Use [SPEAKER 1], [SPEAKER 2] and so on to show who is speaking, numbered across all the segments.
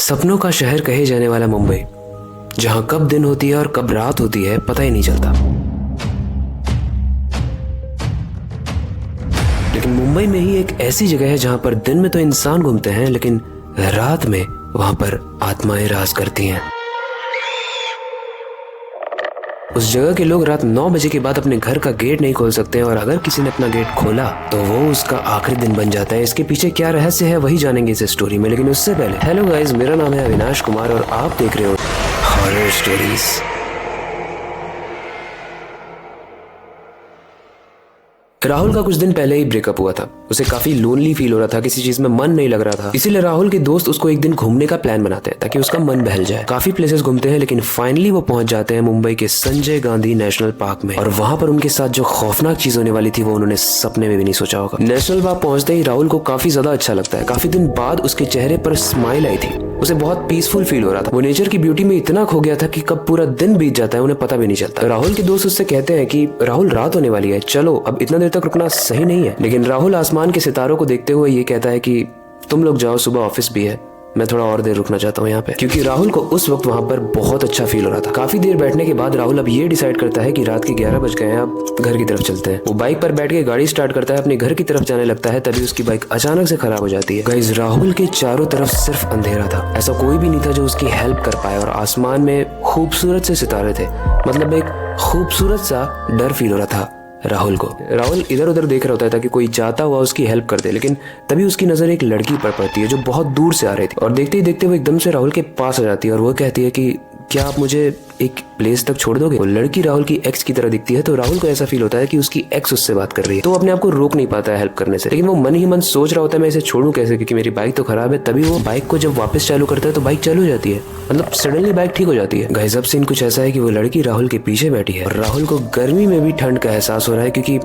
[SPEAKER 1] सपनों का शहर कहे जाने वाला मुंबई, जहां कब दिन होती है और कब रात होती है पता ही नहीं चलता। लेकिन मुंबई में ही एक ऐसी जगह है जहां पर दिन में तो इंसान घूमते हैं, लेकिन रात में वहां पर आत्माएं राज करती हैं। उस जगह के लोग रात 9 बजे के बाद अपने घर का गेट नहीं खोल सकते हैं, और अगर किसी ने अपना गेट खोला तो वो उसका आखिरी दिन बन जाता है। इसके पीछे क्या रहस्य है वही जानेंगे इस स्टोरी में, लेकिन उससे पहले हेलो गाइस, मेरा नाम है अविनाश कुमार और आप देख रहे हो हॉरर स्टोरीज। राहुल का कुछ दिन पहले ही ब्रेकअप हुआ था। उसे काफी लोनली फील हो रहा था, किसी चीज में मन नहीं लग रहा था। इसीलिए राहुल के दोस्त उसको एक दिन घूमने का प्लान बनाते हैं ताकि उसका मन बहल जाए। काफी प्लेसेस घूमते हैं, लेकिन फाइनली वो पहुंच जाते हैं मुंबई के संजय गांधी नेशनल पार्क में। और वहां पर उनके साथ जो खौफनाक चीज होने वाली थी वो उन्होंने सपने में भी नहीं सोचा होगा। नेशनल पार्क पहुंचते ही राहुल को काफी ज्यादा अच्छा लगता है। काफी दिन बाद उसके चेहरे पर स्माइल आई थी। उसे बहुत पीसफुल फील हो रहा था। वो नेचर की ब्यूटी में इतना खो गया था कि कब पूरा दिन बीत जाता है उन्हें पता भी नहीं चलता। राहुल के दोस्त उससे कहते हैं कि राहुल, रात होने वाली है, चलो, अब इतना देर तक रुकना सही नहीं है। लेकिन राहुल आसमान के सितारों को देखते हुए ये कहता है कि तुम लोग जाओ, सुबह ऑफिस भी है, मैं थोड़ा और देर रुकना चाहता हूँ यहाँ पे। क्योंकि राहुल को उस वक्त वहाँ पर बहुत अच्छा फील हो रहा था। काफी देर बैठने के बाद राहुल अब ये डिसाइड करता है कि रात के 11 बज गए हैं, अब घर की तरफ चलते हैं। वो बाइक पर बैठ के गाड़ी स्टार्ट करता है, अपने घर की तरफ जाने लगता है। तभी उसकी बाइक अचानक से खराब हो जाती है। गाइस, राहुल के चारों तरफ सिर्फ अंधेरा था। ऐसा कोई भी नहीं था जो उसकी हेल्प कर पाए, और आसमान में खूबसूरत से सितारे थे। मतलब एक खूबसूरत सा डर फील हो रहा था राहुल को। राहुल इधर उधर देख रहा होता है ताकि कोई जाता हुआ उसकी हेल्प कर दे, लेकिन तभी उसकी नजर एक लड़की पर पड़ती है जो बहुत दूर से आ रही थी। और देखते ही देखते वो एकदम से राहुल के पास आ जाती है और वो कहती है कि क्या आप मुझे एक प्लेस तक छोड़ दोगे। वो लड़की राहुल की एक्स की तरह दिखती है, तो राहुल को ऐसा फील होता है कि उसकी एक्स उससे बात कर रही है। तो वो अपने आप को रोक नहीं पाता है हेल्प करने से, लेकिन वो मन ही मन सोच रहा होता है मैं इसे छोड़ूं कैसे, क्योंकि मेरी बाइक तो खराब है। तभी वो बाइक को जब वापस चालू करता है तो बाइक चालू हो जाती है। मतलब सडनली बाइक ठीक हो जाती है। गाइस, अब सीन कुछ ऐसा है कि वो लड़की राहुल के पीछे बैठी है और राहुल को गर्मी में भी ठंड का एहसास हो रहा है, क्योंकि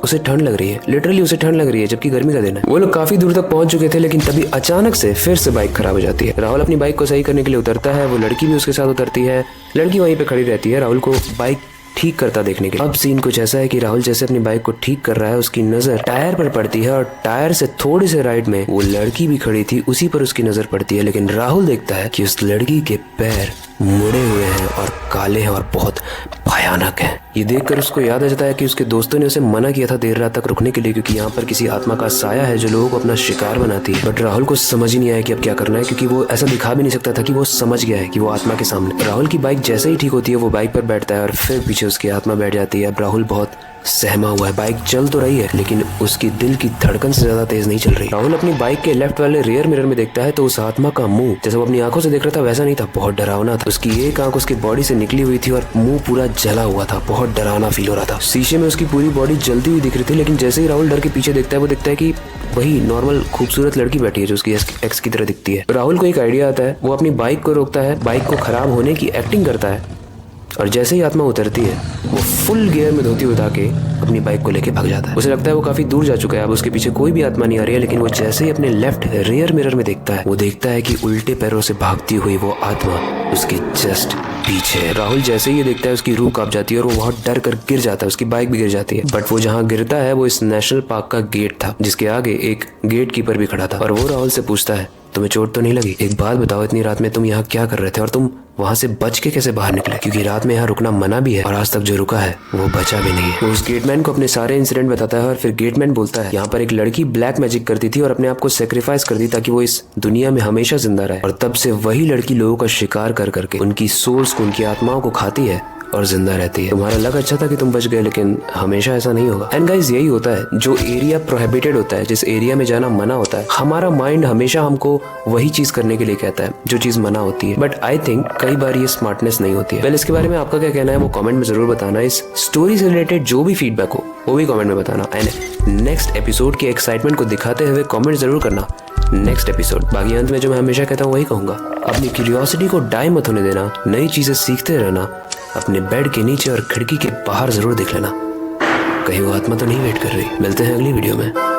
[SPEAKER 1] उसे ठंड लग रही है। लिटरली उसे ठंड लग रही है, जबकि गर्मी का दिन है। वो लोग काफी दूर तक पहुंच चुके थे, लेकिन तभी अचानक से फिर से बाइक खराब हो जाती है। राहुल अपनी बाइक को सही करने के लिए उतरता है। वो लड़की भी उसके साथ उतरती है। लड़की वहीं पे खड़ी रहती है राहुल को बाइक ठीक करता देखने के लिए। अब सीन कुछ ऐसा है कि राहुल जैसे अपनी बाइक को ठीक कर रहा है, उसकी नजर टायर पर पड़ती है, और टायर से थोड़ी से राइट में वो लड़की भी खड़ी थी, उसी पर उसकी नजर पड़ती है। लेकिन राहुल देखता है कि उस लड़की के पैर मुड़े हुए हैं और काले हैं और बहुत भयानक हैं। ये देखकर उसको याद आ जाता है कि उसके दोस्तों ने उसे मना किया था देर रात तक रुकने के लिए, क्योंकि यहाँ पर किसी आत्मा का साया है जो लोगों को अपना शिकार बनाती है। बट राहुल को समझ ही नहीं आया कि अब क्या करना है, क्योंकि वो ऐसा दिखा भी नहीं सकता था कि वो समझ गया है कि वो आत्मा के सामने। राहुल की बाइक जैसे ही ठीक होती है वो बाइक पर बैठता है और फिर पीछे उसकी आत्मा बैठ जाती है। अब राहुल बहुत सहमा हुआ है। बाइक चल तो रही है, लेकिन उसकी दिल की धड़कन से ज्यादा तेज नहीं चल रही। राहुल अपनी बाइक के लेफ्ट वाले रियर मिरर में देखता है तो उस आत्मा का मुंह जैसे वो अपनी आंखों से देख रहा था वैसा नहीं था, बहुत डरावना था। उसकी एक आंख उसकी बॉडी से निकली हुई थी और मुंह पूरा जला हुआ था, बहुत डरावना फील हो रहा था। शीशे में उसकी पूरी बॉडी जलती हुई दिख रही थी, लेकिन जैसे ही राहुल डर के पीछे देखता है वो देखता है कि वही नॉर्मल खूबसूरत लड़की बैठी है जो उसकी एक्स की तरह दिखती है। राहुल को एक आइडिया आता है। वो अपनी बाइक को रोकता है, बाइक को खराब होने की एक्टिंग करता है, और जैसे ही आत्मा उतरती है वो फुल गियर में धोती उठा के अपनी बाइक को लेके भाग जाता है। उसे लगता है वो काफी दूर जा चुका है, अब उसके पीछे कोई भी आत्मा नहीं आ रही है। लेकिन वो जैसे ही अपने लेफ्ट रियर मिरर में देखता है वो देखता है कि उल्टे पैरों से भागती हुई वो आत्मा उसके जस्ट पीछे है। राहुल जैसे ही ये देखता है उसकी रूह कांप जाती है और वो बहुत डर कर गिर जाता है। उसकी बाइक भी गिर जाती है। बट वो जहाँ गिरता है वो इस नेशनल पार्क का गेट था, जिसके आगे एक गेट कीपर भी खड़ा था। और वो राहुल से पूछता है, तुम्हें चोट तो नहीं लगी? एक बात बताओ, इतनी रात में तुम यहाँ क्या कर रहे थे और तुम वहाँ से बच के कैसे बाहर निकले? क्योंकि रात में यहाँ रुकना मना भी है और आज तक जो रुका है वो बचा भी नहीं है। वो उस गेटमैन को अपने सारे इंसिडेंट बताता है और फिर गेटमैन बोलता है यहाँ पर एक लड़की ब्लैक मैजिक करती थी और अपने आप को सेक्रीफाइस कर दी ताकि वो इस दुनिया में हमेशा जिंदा रहे, और तब से वही लड़की लोगों का शिकार कर करके उनकी सोल्स को, उनकी आत्माओं को खाती है और जिंदा रहती है। तुम्हारा लक अच्छा था कि तुम बच गए, लेकिन हमेशा ऐसा नहीं होगा। एंड गाइस, यही होता है, जो एरिया प्रोहिबिटेड होता है, जिस एरिया में जाना मना होता है, हमारा माइंड हमेशा हमको वही चीज करने के लिए कहता है जो चीज मना होती है। बट आई थिंक कई बार ये स्मार्टनेस नहीं होती है। वेल, इसके बारे में आपका क्या कहना है वो कमेंट में जरूर बताना। इस स्टोरी से रिलेटेड जो भी फीडबैक हो वो भी कमेंट में बताना। एंड नेक्स्ट एपिसोड के एक्साइटमेंट को दिखाते हुए कमेंट जरूर करना नेक्स्ट एपिसोड। बाकी अंत में जो मैं हमेशा कहता हूँ वही कहूंगा, अपनी क्यूरियोसिटी को डाई मत होने देना, नई चीजें सीखते रहना, अपने बेड के नीचे और खिड़की के बाहर जरूर देख लेना, कहीं वो आत्मा तो नहीं वेट कर रही। मिलते हैं अगली वीडियो में।